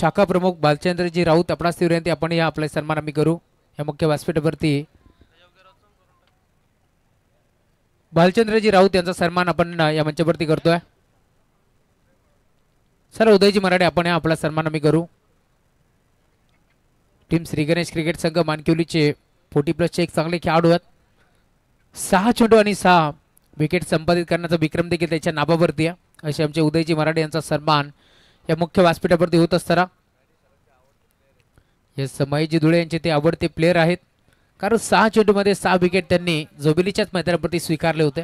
शाखा प्रमुख बालचंद्रजी राऊत आपणास ती विनंती आपण या आपला सन्मान आम्ही करू या मुख्य व्यासपीठावरती बालचंद्रजी राऊत यांचा सन्मान आपण या मंचावरती करतोय। सर उदयजी मराठे आपण या आपला सन्मान आम्ही करू। टीम श्री गणेश क्रिकेट संघ मानकिवलीचे 40+ एक चांगले खेळाडू आहेत। 6 चेंडू आणि 6 विकेट संपादित करण्याचा विक्रम देखील त्याच्या नावावरती आहे। असे आमचे उदयजी मराठे यांचा सन्मान या मुख्य व्यासपीठावरती होत असताना हे महेशजी धुळे यांचे ते आवडते प्लेयर आहेत, कारण 6 चेंडूमध्ये 6 विकेट त्यांनी जोबिलीच्याच मैदानावरती स्वीकारले होते,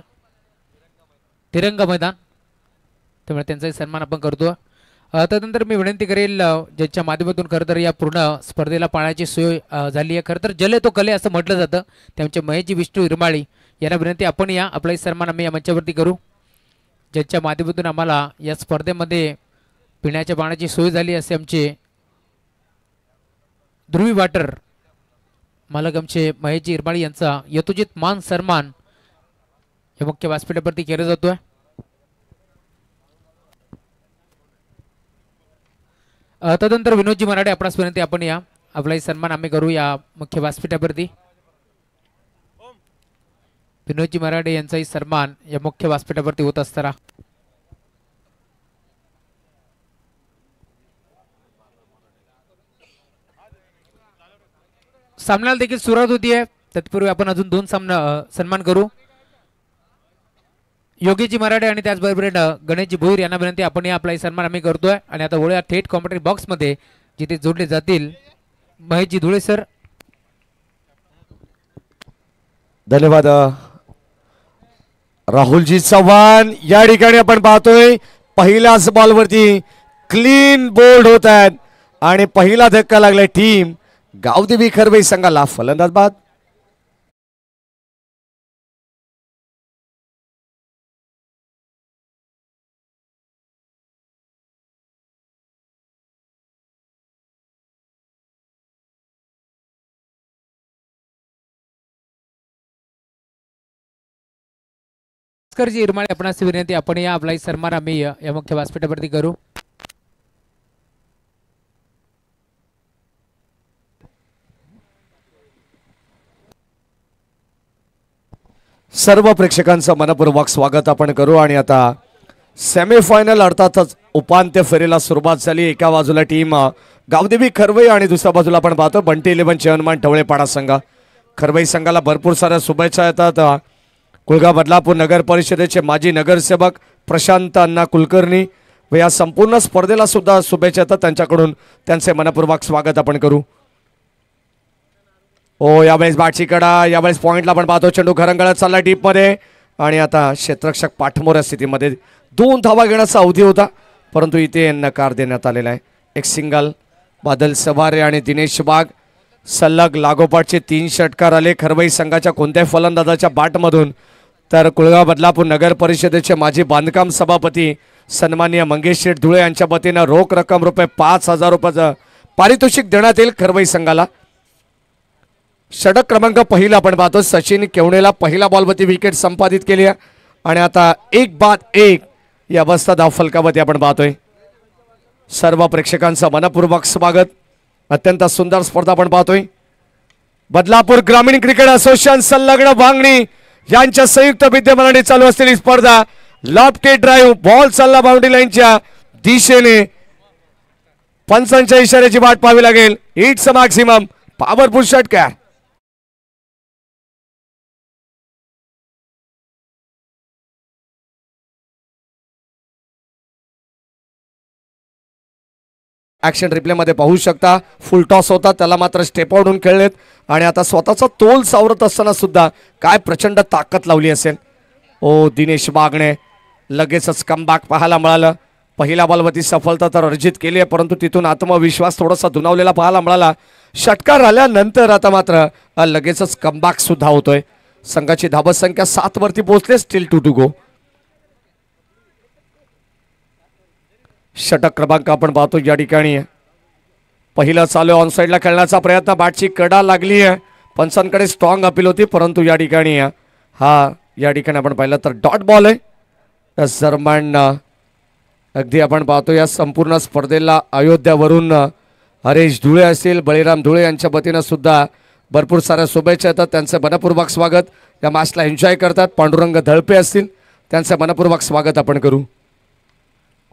तिरंगा मैदान, त्यामुळे त्यांचाही सन्मान आपण करतो। त्यानंतर मी विनंती करेल ज्यांच्या माध्यमातून खरं तर या पूर्ण स्पर्धेला पाण्याची सोय झाली आहे, खरं तर जले तो कले असं म्हटलं जातं, त्यांचे महेशजी विष्णू इरमाळी यांना विनंती आपण या आपलाही सन्मान आम्ही या मंचावरती करू, ज्यांच्या माध्यमातून आम्हाला या स्पर्धेमध्ये पिण्याच्या पाण्याची सोय झाली असे आमचे ध्रुवी वाटर मालक आमचे महेशजी इरमाळी यांचा यथोचित मान सन्मान या मुख्य व्यासपीठावरती केला जातोय। तदनंतर विनोदजी मराठे आपणास विनंती आपण या आपलाही सन्मान आम्ही करू या मुख्य व्यासपीठावरती। विनोदजी मराठे यांचाही सन्मान या मुख्य व्यासपीठावरती होत असताना सामन्याला देखील सुरुवात होतीये, तत्पूर्वी आपण अजून 2 सन्मान करू। योगीजी मराठे आणि त्याचबरोबर गणेशजी भोईर यांना विनंती आपण या आपलाही सन्मान आम्ही करतोय। आणि आता वळूया थेट कॉमेंट्री बॉक्स मध्ये जिथे जोडले जातील महेशजी धुळे सर। धन्यवाद राहुलजी चव्हाण। या ठिकाणी आपण पाहतोय पहिल्याच बॉलवरती क्लीन बोल्ड होत आहेत आणि पहिला धक्का लागलाय टीम गावदेवी खरवई संघाला। फलंदाज बाद जी इरमाळे आपणास विनंती आपण या आपलाही सन्मान आम्ही या मुख्य व्यासपीठावरती करू। सर्व प्रेक्षकांचं मनपूर्वक स्वागत आपण करू। आणि आता सेमीफायनल अर्थातच उपांत्य फेरीला सुरुवात झाली। एका बाजूला टीम गावदेवी खरवई आणि दुसऱ्या बाजूला आपण पाहतो बंटी 11 चेअरमन ढवळेपाडा संघ। खरवई संघाला भरपूर साऱ्या शुभेच्छा येतात। कुळगाव बदलापूर नगर परिषदेचे माजी नगरसेवक प्रशांत अण्णा कुलकर्णी व या संपूर्ण स्पर्धेला सुद्धा शुभेच्छा येतात, त्यांच्याकडून त्यांचे मनपूर्वक स्वागत आपण करू। ओ यावेळेस बाटची कडा, यावेळेस पॉइंटला आपण पाहतो चेंडू घरंगळत चालला डीप मध्ये आणि आता क्षेत्ररक्षक पाठमोऱ्या स्थितीमध्ये 2 धावा घेण्याचा अवधी होता, परंतु इथे नकार देण्यात आलेला आहे। एक सिंगल बादल सवारे आणि दिनेश बाग सलग लागोपाठचे 3 षटकार आले खरवई संघाच्या कोणत्याही फलंदाजाच्या बॅटमधून। तर कुळगाव बदलापूर नगर परिषदेचे माजी बांधकाम सभापती सन्माननीय मंगेश शेठ धुळे यांच्या वतीने रोख रक्कम ₹5,000 रुपयाचं पारितोषिक देण्यात येईल खरवई संघाला। षटक क्रमांक पहिला आपण पाहतो सचिन केवणेला पहिला बॉलवरती विकेट संपादित केली आहे आणि आता 1 बाद 1 या अवस्था धाव फलकावरती आपण पाहतोय। सर्व प्रेक्षकांचं मनपूर्वक स्वागत। अत्यंत सुंदर स्पर्धा आपण पाहतोय। बदलापूर ग्रामीण क्रिकेट असोसिएशन संलग्न वांगणी यांच्या संयुक्त विद्यमानाने चालू असलेली स्पर्धा लॉफ्ट ड्राइव्ह बॉल चालला बाउंड्री लाईनच्या दिशेने। पंचांच्या इशाऱ्याची वाट पाहावी लागेल। इट्स अ मॅक्सिमम पॉवरफुल षटकार। ऍक्शन रिप्ले मध्ये पाहू शकता फुल टॉस होता, त्याला मात्र स्टेप आउटहून खेळलेत आणि आता स्वतःचा तोल सावरत असताना सुद्धा काय प्रचंड ताकद लावली असेल। ओ दिनेश बागणे लगेचच कमबॅक पाहायला मिळालं। पहिल्या बॉलवरती सफलता तर अर्जित केली आहे, परंतु तिथून आत्मविश्वास थोडासा दुणावलेला पाहायला मिळाला। षटकार आल्यानंतर आता मात्र लगेचच कमबॅक सुद्धा होतोय। संघाची धावत संख्या 7 वरती पोहोचले, स्टिल 2 टू गो। षटक क्रमांक आपण पाहतो या ठिकाणी पहिला चालू ऑन साइडला खेळण्याचा प्रयत्न, बॅटची कडा लागली आहे, पंचांकडे स्ट्रॉंग अपील होती, परंतु या ठिकाणी या ठिकाणी आपण पाहिलं तर डॉट बॉल आहे। जर्मन अगदी आपण पाहतो या संपूर्ण स्पर्धेला अयोध्यावरून हरेश धुळे असतील, बळीराम धुळे यांच्या वतीनं सुद्धा भरपूर साऱ्या शुभेच्छा येतात. त्यांचं मनपूर्वक स्वागत. या मॅचला एन्जॉय करतात. पांडुरंग धळपे असतील, त्यांचं मनपूर्वक स्वागत आपण करू.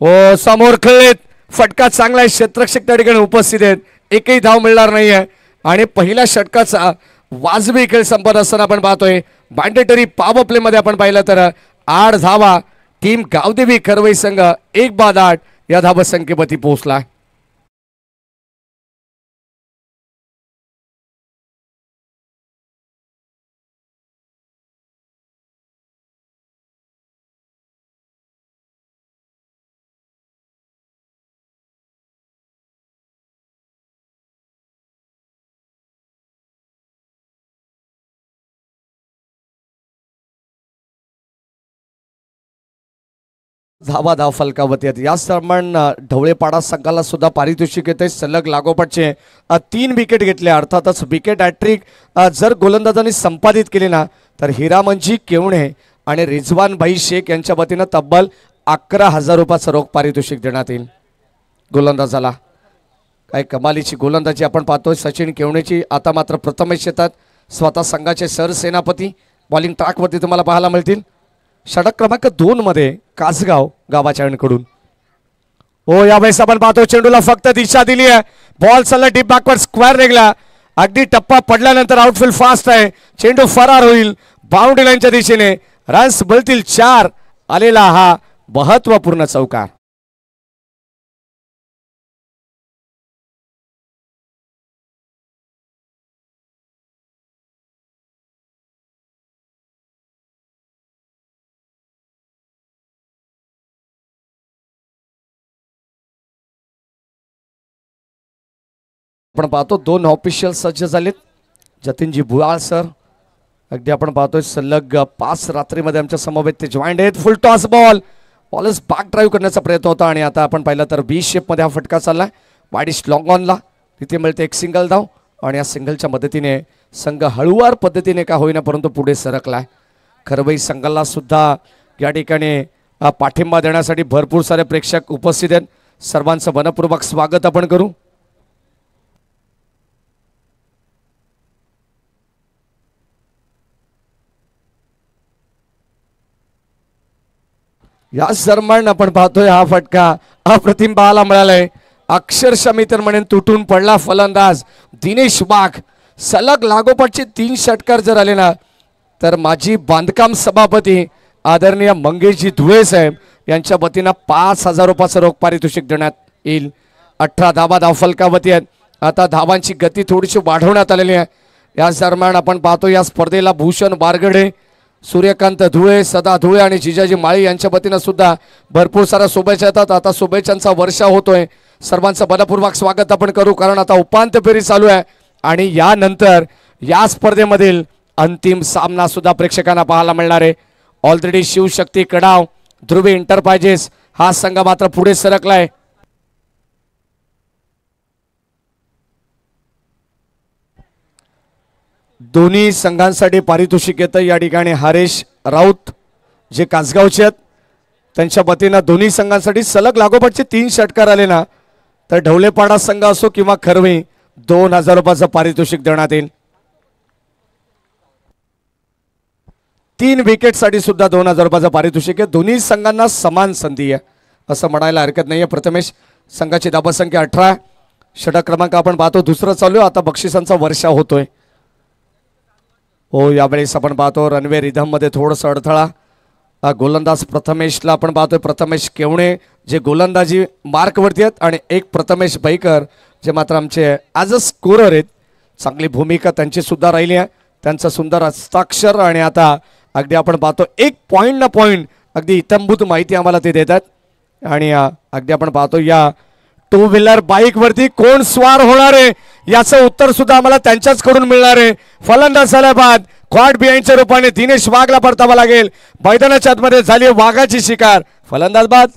ओ समोर खेळलेत, फटका चांगला आहे. क्षेत्ररक्षक त्या ठिकाणी उपस्थित आहेत. एकही धाव मिळणार नाही आहे आणि पहिल्या षटकाचा वाजवी खेळ संपत असताना आपण पाहतोय मॅन्डेटरी पॉवर प्ले मध्ये आपण पाहिलं तर 8 धावा टीम गावदेवी खरवई संघ 1-8 या धावसंख्येवरती पोहोचला. धाव फलकावती आहेत. याच दरम्यान ढवळेपाडा संघाला सुद्धा पारितोषिक येते. सलग लागोपाठचे 3 विकेट घेतले. अर्थातच विकेट हॅट्रिक जर गोलंदाजांनी संपादित केली ना तर हिरामनजी केवणे आणि रिजवान भाई शेख यांच्या वतीनं तब्बल 11,000 रुपयाचं रोख पारितोषिक देण्यात येईल गोलंदाजाला. काय कमालीची गोलंदाजी आपण पाहतोय सचिन केवणेची. आता मात्र प्रथमेश येतात, स्वतः संघाचे सरसेनापती बॉलिंग ट्रॅकवरती तुम्हाला पाहायला मिळतील. षटक क्रमांक 2 मध्ये कासगाव गावाच्या कडून. हो यावेळेस आपण पाहतो चेंडूला फक्त दिशा दिली आहे. बॉल चालला डीप बॅकवर्ड स्क्वेअर रेगला. अगदी टप्पा पडल्यानंतर आउटफील्ड फास्ट आहे. चेंडू फरार होईल बाउंड्री लाईनच्या दिशेने. रन्स मिळतील 4. आलेला हा महत्वपूर्ण चौकार. आपण पाहतो 2 ऑफिशियल सज्ज झालेत. जतीनजी भुयाळ सर अगदी आपण पाहतोय सलग 5 रात्रीमध्ये आमच्या समवेत ते जॉईंट आहेत. फुल टॉस बॉल बॉलच बॅक ड्राईव्ह करण्याचा प्रयत्न होता आणि आता आपण पाहिलं तर बी शेपमध्ये हा फटका चाललाय. वाईडिश लॉंग ऑनला तिथे मिळते एक सिंगल धाव आणि या सिंगलच्या मदतीने संघ हळूवार पद्धतीने का होईना परंतु पुढे सरकलाय. खरवई संघाला सुद्धा या ठिकाणी पाठिंबा देण्यासाठी भरपूर सारे प्रेक्षक उपस्थित आहेत. सर्वांचं मनपूर्वक स्वागत आपण करू. याच दरम्यान आपण पाहतोय हा फटका अप्रतिम पाहायला मिळालाय. अक्षरशः मी तर म्हणेन तुटून पडला फलंदाज दिनेश वाघ. सलग लागोपाठचे 3 षटकार जर आले ना तर माजी बांधकाम सभापती आदरणीय मंगेशजी धुळे साहेब यांच्या वतीनं 5,000 रुपयाचं रोख पारितोषिक देण्यात येईल. 18 धावा धावफलकावती आहेत. आता धावांची गती थोडीशी वाढवण्यात आलेली आहे. याच दरम्यान आपण पाहतो या स्पर्धेला भूषण बारगडे, सूर्यकांत धुळे, सदा धुळे आणि जिजाजी माळी यांच्या वतीनं सुद्धा भरपूर साऱ्या शुभेच्छा येतात. आता शुभेच्छांचा वर्षा होतोय. सर्वांचं मनपूर्वक स्वागत आपण करू कारण आता उपांत्य फेरी चालू आहे आणि यानंतर या स्पर्धेमधील अंतिम सामना सुद्धा प्रेक्षकांना पाहायला मिळणार आहे. ऑलरेडी शिवशक्ती कडाव, ध्रुवी एंटरप्राइजेस हा संघ मात्र पुढे सरकलाय. दोन्ही संघांसाठी पारितोषिक येतं. या ठिकाणी हरेश राऊत जे कासगावचे आहेत त्यांच्या वतीनं दोन्ही संघांसाठी सलग लागोपाठचे 3 षटकार आले ना तर ढवळेपाडा संघ असो किंवा खरवई 2,000 रुपयाचं पारितोषिक देण्यात येईल. 3 विकेटसाठी सुद्धा 2,000 रुपयाचं पारितोषिक आहे. दोन्ही संघांना समान संधी आहे असं म्हणायला हरकत नाहीये. प्रथमेश संघाची धावसंख्या 18. षटक क्रमांक आपण पाहतो दुसरं चालू आहे. आता बक्षिसांचा वर्षा होतोय. हो यावेळेस आपण पाहतो रणवे रिधम मध्ये थोडंसं अडथळा. गोलंदाज प्रथमेशला आपण पाहतोय. प्रथमेश केवणे जे गोलंदाजी मार्कवरती आहेत आणि एक प्रथमेश बैकर जे मात्र आमचे ॲज अ स्कोरर आहेत. चांगली भूमिका त्यांची सुद्धा राहिली आहे. त्यांचं सुंदर हस्ताक्षर आणि आता अगदी आपण पाहतो एक पॉईंट ना पॉईंट अगदी इत्थंभूत माहिती आम्हाला ते देतात. आणि अगदी आपण पाहतो या 2 व्हीलर बाईक वरती कोण स्वार होणार आहे याचं उत्तर सुद्धा आम्हाला त्यांच्याचकडून मिळणार आहे. फलंदाज झाल्याबाद क्वाड बिहाइंडच्या रूपाने दिनेश वाघला परतावा लागेल. मैदानाच्या आतमध्ये झाली वाघाची शिकार. फलंदाज बाद.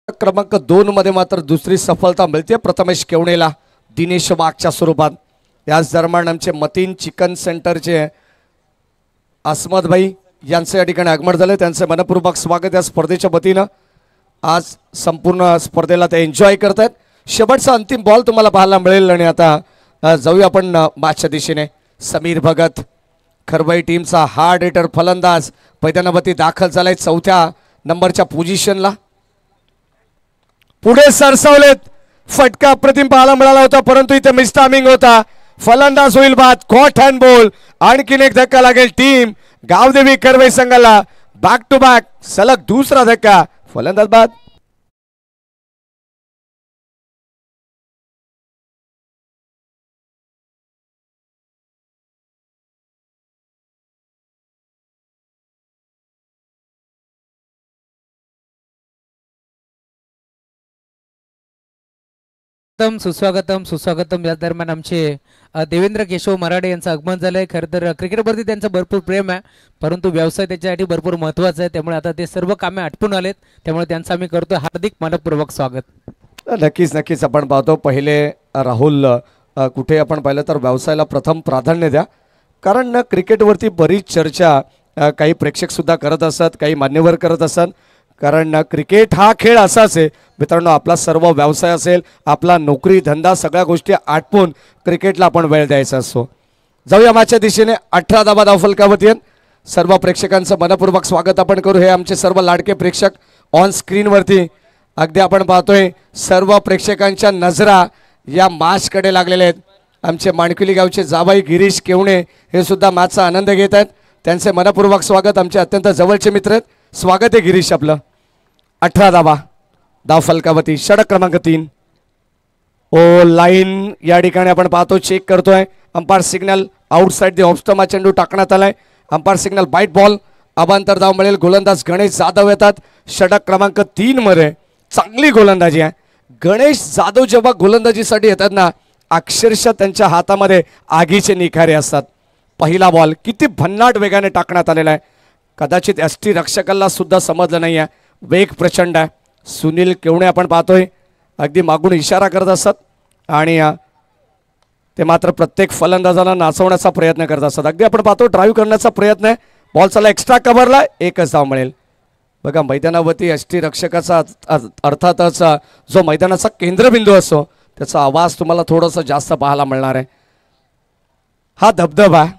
क्रमांक 2 मध्ये मात्र दुसरी सफलता मिळते प्रथमेश केवणेला दिनेश वाघच्या स्वरूपात. याच दरम्यान आमचे मतीन चिकन सेंटरचे अस्मद भाई यांचं या ठिकाणी आगमन झालं. त्यांचं मनपूर्वक स्वागत या स्पर्धेच्या वतीनं. आज संपूर्ण स्पर्धेला ते एन्जॉय करतात. शेवटचा अंतिम बॉल तुम्हाला पाहायला मिळेल. आणि आता जाऊया आपण मॅचच्या दिशेने. समीर भगत खरवई टीमचा हार्ड हिटर फलंदाज मैदानावरती दाखल झालाय 4थ्या नंबरच्या पोझिशनला. पुढे सरसावलेत. फटका अप्रतिम पाहायला मिळाला होता परंतु इथे मिसटायमिंग होता. फलंदाज होईल बाद. Caught and bowled. आणखीन एक धक्का लागेल टीम गावदेवी खरवई संघाला. बॅक टू बॅक सलग दुसरा धक्का. फलंदाज बाद. सुस्वागतम सुस्वागतम. या दरम्यान आमचे देवेंद्र केशव मराठे यांचं आगमन झालंय. खरं तर क्रिकेटवरती त्यांचं भरपूर प्रेम आहे परंतु व्यवसाय त्याच्यासाठी भरपूर महत्त्वाचा आहे. त्यामुळे आता ते सर्व कामे आटपून आलेत. त्यामुळे त्यांचं आम्ही करतोय हार्दिक मनपूर्वक स्वागत. नक्कीच नक्कीच आपण पाहतो. पहिले राहुल कुठे आपण पाहिलं तर व्यवसायाला प्रथम प्राधान्य द्या. कारण क्रिकेटवरती बरीच चर्चा काही प्रेक्षक सुद्धा करत असतात, काही मान्यवर करत असतात. कारण क्रिकेट हा खेळ असाच आहे मित्रांनो. आपला सर्व व्यवसाय असेल, आपला नोकरी धंदा सगळ्या गोष्टी आटपून क्रिकेटला आपण वेळ द्यायचा असतो. जाऊया मॅचच्या दिशेने. 18 धावा धावफलकावरती सर्व प्रेक्षकांचं मनपूर्वक स्वागत आपण करू. हे आमचे सर्व लाडके प्रेक्षक ऑन स्क्रीनवरती अगदी आपण पाहतोय. सर्व प्रेक्षकांच्या नजरा या मॅचकडे लागलेल्या आहेत. आमचे माणकुली गावचे जाबाई गिरीश केवणे हे सुद्धा मॅचचा आनंद घेत आहेत. त्यांचे मनपूर्वक स्वागत. आमचे अत्यंत जवळचे मित्र आहेत. स्वागत आहे गिरीश आपलं. 18 धावा धावफलकावरती षटक क्रमांक 3. ओ लाईन या ठिकाणी आपण पाहतो चेक करतोय. Umpire signal outside the off stump चेंडू टाकण्यात आलाय. Umpire signal wide ball. अबांतर धाव मिळेल. गोलंदाज गणेश जाधव येतात. षटक क्रमांक 3 मध्ये चांगली गोलंदाजी आहे. गणेश जाधव जेव्हा गोलंदाजीसाठी येतात ना अक्षरशः त्यांच्या हातामध्ये आगीचे निखारे असतात. पहिला बॉल किती भन्नाट वेगाने टाकण्यात आलेला आहे. कदाचित एसटी रक्षकाला सुद्धा समजलं नाही आहे. वेग प्रचंड आहे. सुनील केवणे आपण पाहतोय अगदी मागून इशारा करत असतात आणि ते मात्र प्रत्येक फलंदाजाला नाचवण्याचा प्रयत्न करत असतात. अगदी आपण पाहतो ड्राईव्ह करण्याचा प्रयत्न आहे. बॉल चालला एक्स्ट्रा कव्हरला. एकच धाव मिळेल. बघा मैदानावरती एसटी रक्षकाचा अर्थातच जो मैदानाचा केंद्रबिंदू असतो त्याचा आवाज तुम्हाला थोडंसं जास्त पाहायला मिळणार आहे. हा धबधबा आहे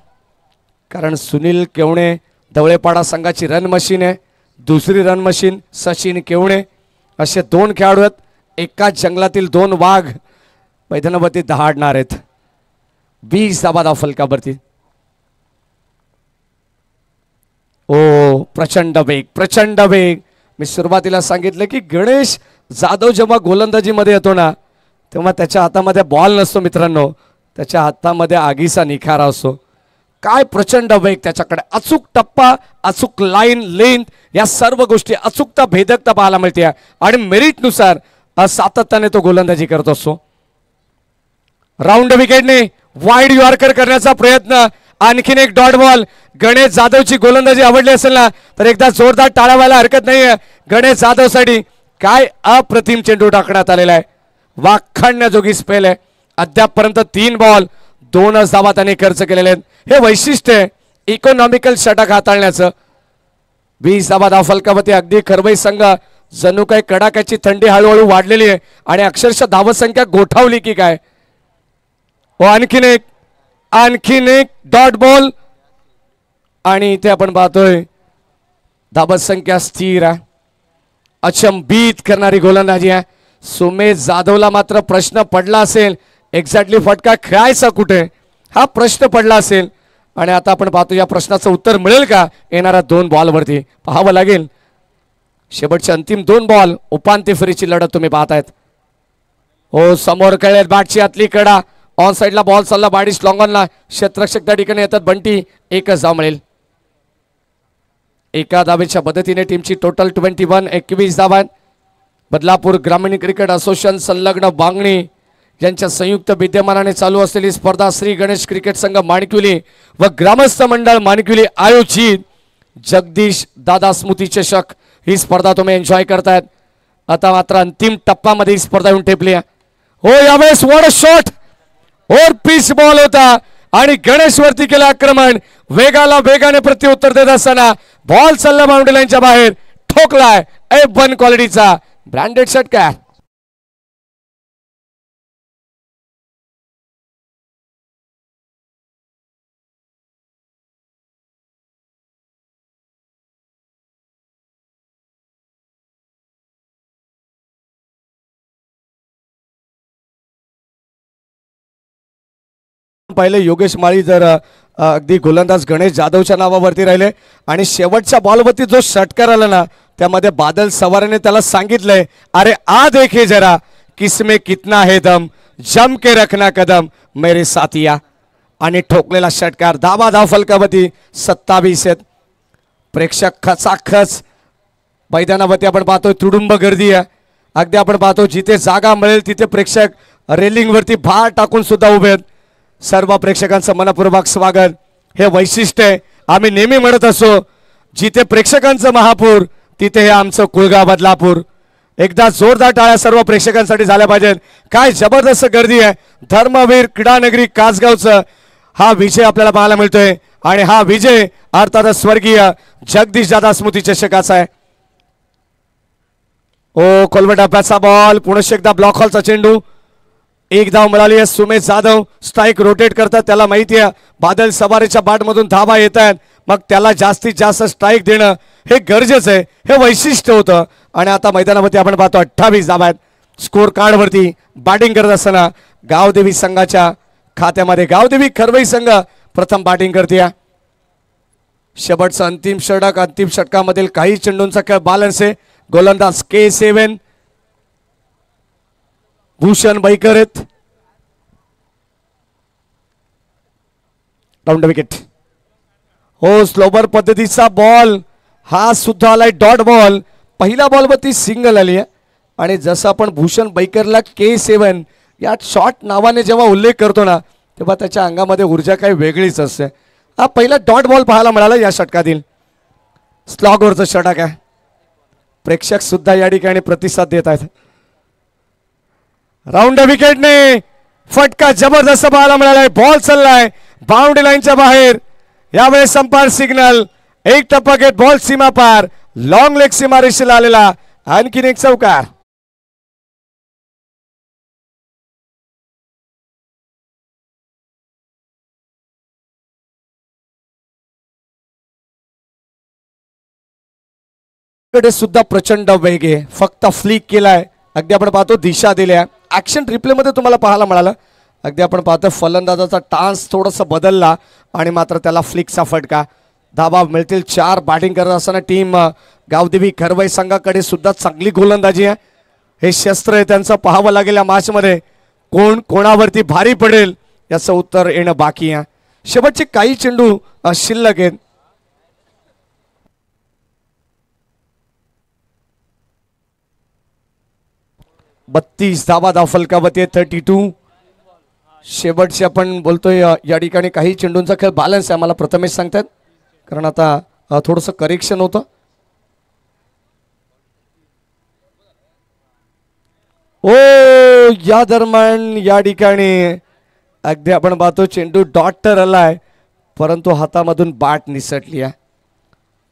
कारण सुनील केवणे धवळेपाडा संघाची रन मशीन आहे. दुसरी रन मशीन सचिन केवणे असे 2 खेळाडू आहेत. एकाच जंगलातील 2 वाघ मैदानावरती दहाडणार आहेत. 20 धावा धावफलकावरती. ओ प्रचंड वेग प्रचंड वेग. मी सुरुवातीला सांगितलं की गणेश जाधव जेव्हा गोलंदाजीमध्ये येतो ना तेव्हा त्याच्या हातामध्ये बॉल नसतो मित्रांनो. त्याच्या हातामध्ये आगीचा निखारा असतो. काय प्रचंड वेग त्याच्याकडे. अचूक टप्पा, अचूक लाईन लेंथ या सर्व गोष्टी अचूकता भेदकता पाहायला मिळते. आणि मेरिटनुसार सातत्याने तो गोलंदाजी करत असतो. राऊंड विकेटने वाईड यॉर्कर करण्याचा प्रयत्न. आणखीन एक डॉट बॉल. गणेश जाधवची गोलंदाजी आवडली असेल ना तर एकदा जोरदार टाळ्या व्हायला हरकत नाहीये गणेश जाधवसाठी. काय अप्रतिम चेंडू टाकण्यात आलेला आहे. वाखाणण्याजोगी स्पेल आहे. अद्यापपर्यंत 3 बॉल 2 धावा त्याने खर्च केलेले आहेत. हे वैशिष्ट्य आहे इकॉनॉमिकल षटक हाताळण्याचं. 20 धावा धावफलकावरती. अगदी खरवई संघ जणू काही कडाक्याची थंडी हळूहळू वाढलेली आहे आणि अक्षरशः धावसंख्या गोठावली की काय. आणखीन एक डॉट बॉल आणि इथे आपण पाहतोय धावसंख्या स्थिर आहे. अचंबित करणारी गोलंदाजी आहे. सुमेश जाधवला मात्र प्रश्न पडला असेल एक्झॅक्टली फटका खेळायचा कुठे हा प्रश्न पडला असेल. आणि आता आपण पाहतो या प्रश्नाचं उत्तर मिळेल का येणाऱ्या 2 बॉलवरती पाहावं लागेल. शेवटचे अंतिम 2 बॉल उपांत्य फेरीची लढत तुम्ही पाहतायत. हो समोर कळेल बॅटची आतली कडा. ऑन साईडला बॉल चालला बाडीस लॉंगॉनला. क्षेत्ररक्षक त्या ठिकाणी येतात. बंटी. एकच धाव मिळेल. एका धावेच्या मदतीने टीमची टोटल 21 धावा. बदलापूर ग्रामीण क्रिकेट असोसिएशन संलग्न बांगणी यांच्या संयुक्त विद्यमानाने चालू असलेली स्पर्धा श्री गणेश क्रिकेट संघ माणिकविली व ग्रामस्थ मंडळ माणिकविली आयोजित जगदीश दादा स्मृती चषक ही स्पर्धा तुम्ही एन्जॉय करतायत. आता मात्र अंतिम टप्प्यामध्ये ही स्पर्धा येऊन ठेपली आहे. हो यावेळेस वॉट अ शॉट और पिच बॉल होता आणि गणेश वरती केलं आक्रमण. वेगाने प्रत्युत्तर देत असताना बॉल चालला बाउंड्री लाईनच्या बाहेर, ठोकलाय F1 क्वालिटीचा ब्रँडेड षटकार. पहिले योगेश माळी जर अगदी गोलंदाज गणेश जाधवच्या नावावरती राहिले आणि शेवटच्या बॉलवरती जो षटकार आला ना त्यामध्ये बादल सवारेने त्याला सांगितलंय, अरे आ देखे जरा किसमें कितना है दम, जम के रखना कदम मेरे साथिया. आणि ठोकलेला षटकार. धाव फलकावरती 27 आहेत. प्रेक्षक खचाखच मैदानावरती आपण पाहतोय, तुडुंब गर्दी आहे. अगदी आपण पाहतो जिथे जागा मिळेल तिथे प्रेक्षक रेलिंगवरती भार टाकून सुद्धा उभे आहेत. सर्व प्रेक्षकांचं मनपूर्वक स्वागत. हे वैशिष्ट्य आहे. आम्ही नेहमी म्हणत असो, जिथे प्रेक्षकांचं महापूर तिथे हे आमचं कुळगाव बदलापूर. एकदा जोरदार टाळ्या सर्व प्रेक्षकांसाठी झाल्या पाहिजेत. काय जबरदस्त गर्दी आहे. धर्मवीर क्रीडानगरी कासगावचं हा विजय आपल्याला पाहायला मिळतोय आणि हा विजय अर्थातच स्वर्गीय जगदीश दादा स्मृती चषकाचा आहे. ओ कोलवट अभ्यासा बॉल, पुनश्च एकदा ब्लॉक हॉलचा चेंडू. एक धाव मिळाली आहे. सुमेश जाधव स्ट्राईक रोटेट करतात. त्याला माहिती आहे बादल सवारीच्या बाटमधून धावा येत आहेत, मग त्याला जास्तीत जास्त स्ट्राईक देणं हे गरजेचं आहे. हे वैशिष्ट्य होतं. आणि आता मैदानावरती आपण पाहतो 28 धावा आहेत. स्कोर कार्डवरती बॅटिंग करत असताना गावदेवी संघाच्या खात्यामध्ये गावदेवी खरवई संघ प्रथम बॅटिंग करते. शेवटचा अंतिम षटक. अंतिम षटकामधील काही चेंडूंचा खेळ बॅलन्स आहे. गोलंदाज K7 भूषण बैकर आहेत. Round wicket. हो स्लोबर पद्धतीचा बॉल हा सुद्धा आलाय डॉट बॉल. पहिल्या बॉलवरती सिंगल आली आहे आणि जसं आपण भूषण बैकरला K7 या शॉट नावाने जेव्हा उल्लेख करतो ना तेव्हा त्याच्या अंगामध्ये ऊर्जा काही वेगळीच असते. हा पहिला डॉट बॉल पाहायला मिळाला या षटकातील. स्लॉगवरचं षटक आहे. प्रेक्षक सुद्धा या ठिकाणी प्रतिसाद देत आहेत. राऊंड विकेटने फटका जबरदस्त पाहायला मिळालाय. बॉल चाललाय बाउंड्री लाईनच्या बाहेर. यावेळेस संपार सिग्नल. एक टप्पा घेत बॉल सीमा पार. लॉंग लेग सीमारेषेला आलेला आणखीन एक चौकार. सुद्धा प्रचंड वेग आहे. फक्त फ्लिक केलाय. अगदी आपण पाहतो दिशा दिल्या. ऍक्शन रिप्ले मध्ये तुम्हाला पाहायला मिळालं. अगदी आपण पाहतो फलंदाजाचा टान्स थोडासा बदलला आणि मात्र त्याला फ्लिकचा फटका. धावा मिळतील 4. बॅटिंग करत असताना टीम गावदेवी खरवई संघाकडे सुद्धा चांगली गोलंदाजी आहे. हे शस्त्र आहे त्यांचं. पाहावं लागेल या मॅच मध्ये कोण कोणावरती भारी पडेल याचं उत्तर येणं बाकी आहे. शेवटचे काही चेंडू शिल्लक आहेत. बत्तीस धावा फलकावरती 32. शेवटचे आपण बोलतोय या ठिकाणी काही चेंडूंचा खेळ बॅलन्स आहे. मला प्रथमेश सांगतात कारण आता थोडंसं करेक्शन होतं. ओ या दरम्यान या ठिकाणी अगदी आपण पाहतो चेंडू डॉटर आलाय परंतु हातामधून बॅट निसटली आहे.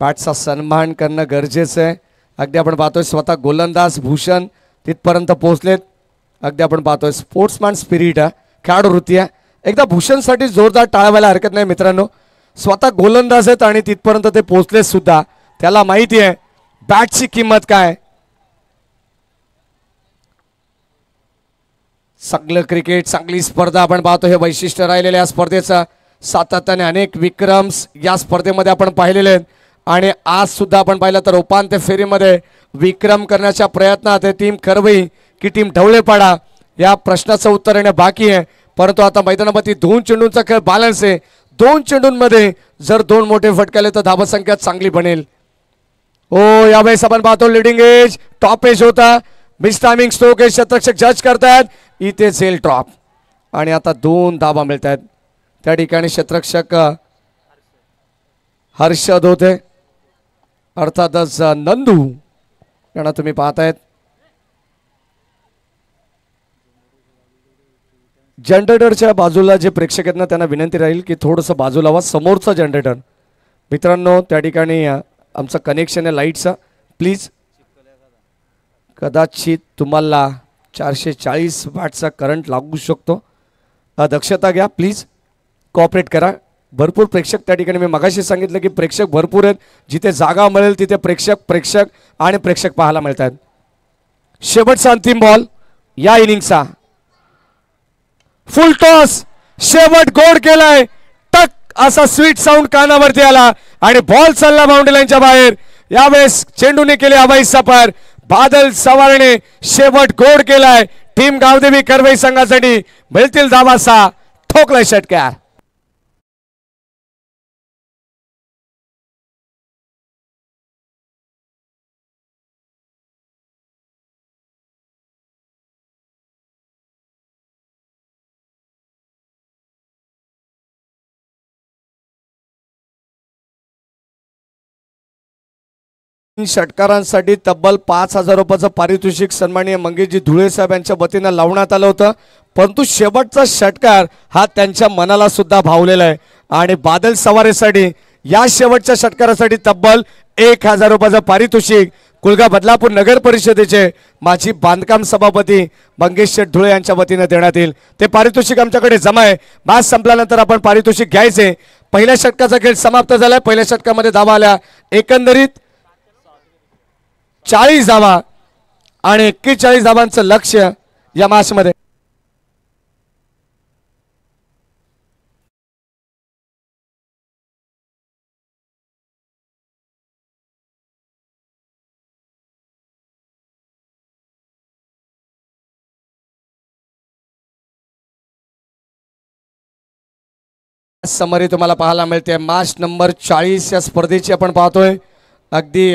बॅटचा सन्मान करणं गरजेचं आहे. अगदी आपण पाहतोय स्वतः गोलंदाज भूषण तिथपर्यंत पोहोचलेत. अगदी आपण पाहतोय स्पोर्ट्समॅन स्पिरिट आहे, खेळाडू वृत्ती आहे. एकदा भूषणसाठी जोरदार टाळावायला हरकत नाही मित्रांनो. स्वतः गोलंदाज आहेत आणि तिथपर्यंत ते पोहोचले सुद्धा. त्याला माहिती आहे बॅटची किंमत काय. चांगलं क्रिकेट, चांगली स्पर्धा आपण पाहतो. हे वैशिष्ट्य राहिलेलं या स्पर्धेचं. सातत्याने अनेक विक्रम्स या स्पर्धेमध्ये आपण पाहिलेले आहेत आणि आज सुद्धा आपण पाहिलं तर उपांत्य फेरीमध्ये विक्रम करण्याच्या प्रयत्नात आहे टीम खरवई की टीम ढवळेपाडा या प्रश्नाचं उत्तर येणं बाकी आहे. परंतु आता मैदानामध्ये 2 चेंडूंचा खेळ बॅलन्स आहे. 2 चेंडूंमध्ये जर 2 मोठे फटके तर धावसंख्या चांगली बनेल. ओ यावेळेस आपण पाहतो लिडिंग एज टॉप एज होता. मिस टायमिंग स्ट्रोक एज शतरक्षक जज करतात. इथे सेल ड्रॉप आणि आता 2 धावा मिळत आहेत. त्या ठिकाणी शतरक्षक हर्षद होते अर्थातच नंदू यांना तुम्ही पाहतायत. जनरेटरच्या बाजूला जे प्रेक्षक आहेत ना त्यांना विनंती राहील की थोडंसं बाजूला व्हा. समोरचा जनरेटर मित्रांनो त्या ठिकाणी आमचं कनेक्शन आहे लाईटचं. प्लीज कदाचित तुम्हाला 440 वॅटचा करंट लागू शकतो. दक्षता घ्या प्लीज. कॉपरेट करा. भरपूर प्रेक्षक त्या ठिकाणी मी मगाशी सांगितलं की प्रेक्षक भरपूर आहेत. जिथे जागा मिळेल तिथे प्रेक्षक आणि प्रेक्षक पाहायला मिळतात. शेवटचा अंतिम बॉल या इनिंगचा. फुल टॉस. शेवट गोड केलाय. टक असा स्वीट साऊंड कानावरती आला आणि बॉल चालला बाउंड्री लाईनच्या बाहेर. यावेळेस चेंडूने केले हवाई सफर. बादल सवारने शेवट गोड केलाय. टीम गावदेवी करवई संघासाठी मिळतील धावा 6. ठोकलाय षटकार. षटकारांसाठी तब्बल 5,000 रुपयाचं पारितोषिक सन्माननीय मंगेशजी धुळे साहेब यांच्या वतीनं लावण्यात आलं होतं. परंतु शेवटचा षटकार हा त्यांच्या मनाला सुद्धा भावलेला आहे आणि बादल सवारेसाठी या शेवटच्या षटकारासाठी तब्बल 1,000 रुपयाचं पारितोषिक कुलगा बदलापूर नगर परिषदेचे माजी बांधकाम सभापती मंगेश धुळे यांच्या वतीनं देण्यात येईल. ते पारितोषिक आमच्याकडे जमा आहे. मॅच संपल्यानंतर आपण पारितोषिक घ्यायचे. पहिल्या षटकाचा खेळ समाप्त झालाय. पहिल्या षटकामध्ये धावा आल्या एकंदरीत 40 धावा आणि 41 धावांचं लक्ष्य या मॅच मध्ये. समरी तुम्हाला पाहायला मिळते. मॅच नंबर 40 या स्पर्धेची आपण पाहतोय. अगदी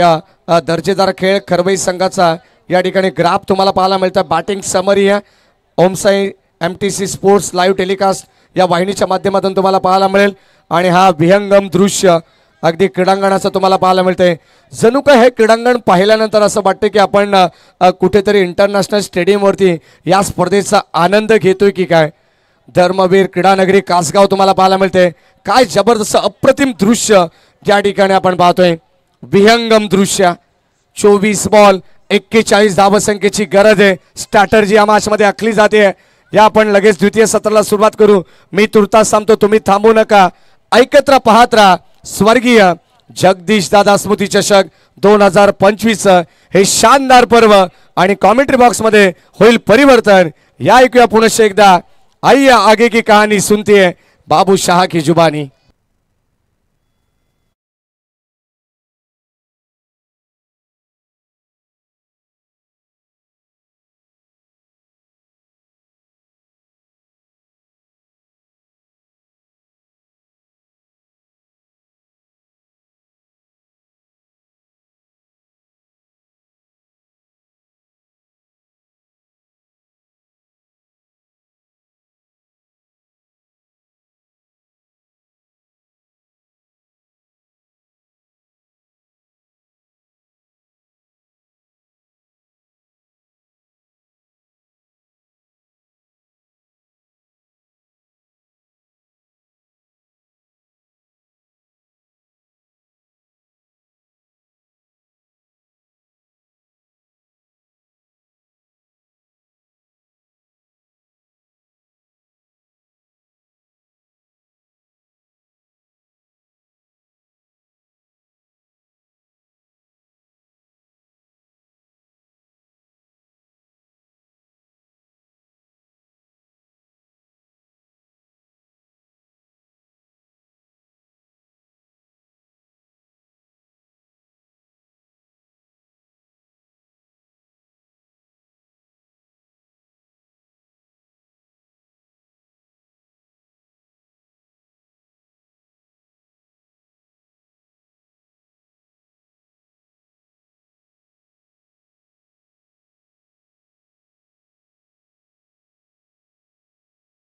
दर्जेदार खेळ खरवई संघाचा या ठिकाणी ग्राफ तुम्हाला पाहायला मिळतं. बॅटिंग समरी आहे. Om Sai MTC sports live telecast या वाहिनीच्या माध्यमातून तुम्हाला पाहायला मिळेल आणि हा विहंगम दृश्य अगदी क्रीडांगणाचं तुम्हाला पाहायला मिळतंय. जणू काय हे क्रीडांगण पाहिल्यानंतर असं वाटतं की आपण कुठेतरी इंटरनॅशनल स्टेडियमवरती या स्पर्धेचा आनंद घेतोय की काय. धर्मवीर क्रीडानगरी कासगाव तुम्हाला पाहायला मिळते. काय जबरदस्त अप्रतिम दृश्य या ठिकाणी आपण पाहतोय. विहंगम दृश्य. 24 बॉल 41 धावसंख्येची गरज आहे. स्ट्रॅटर्जी या मॅच मध्ये आखली जाते. या आपण लगेच द्वितीय सत्राला सुरुवात करू. मी तुर्तास थांबतो. तुम्ही थांबू नका. ऐकत राहा पाहत राहा. स्वर्गीय जगदीश दादा स्मृती चषक 2025 हे शानदार पर्व आणि कॉमेंट्री बॉक्स मध्ये होईल परिवर्तन. या ऐकूया पुनश्च एकदा. आइए आगे की कहानी सुनती है बाबू शाह की जुबानी.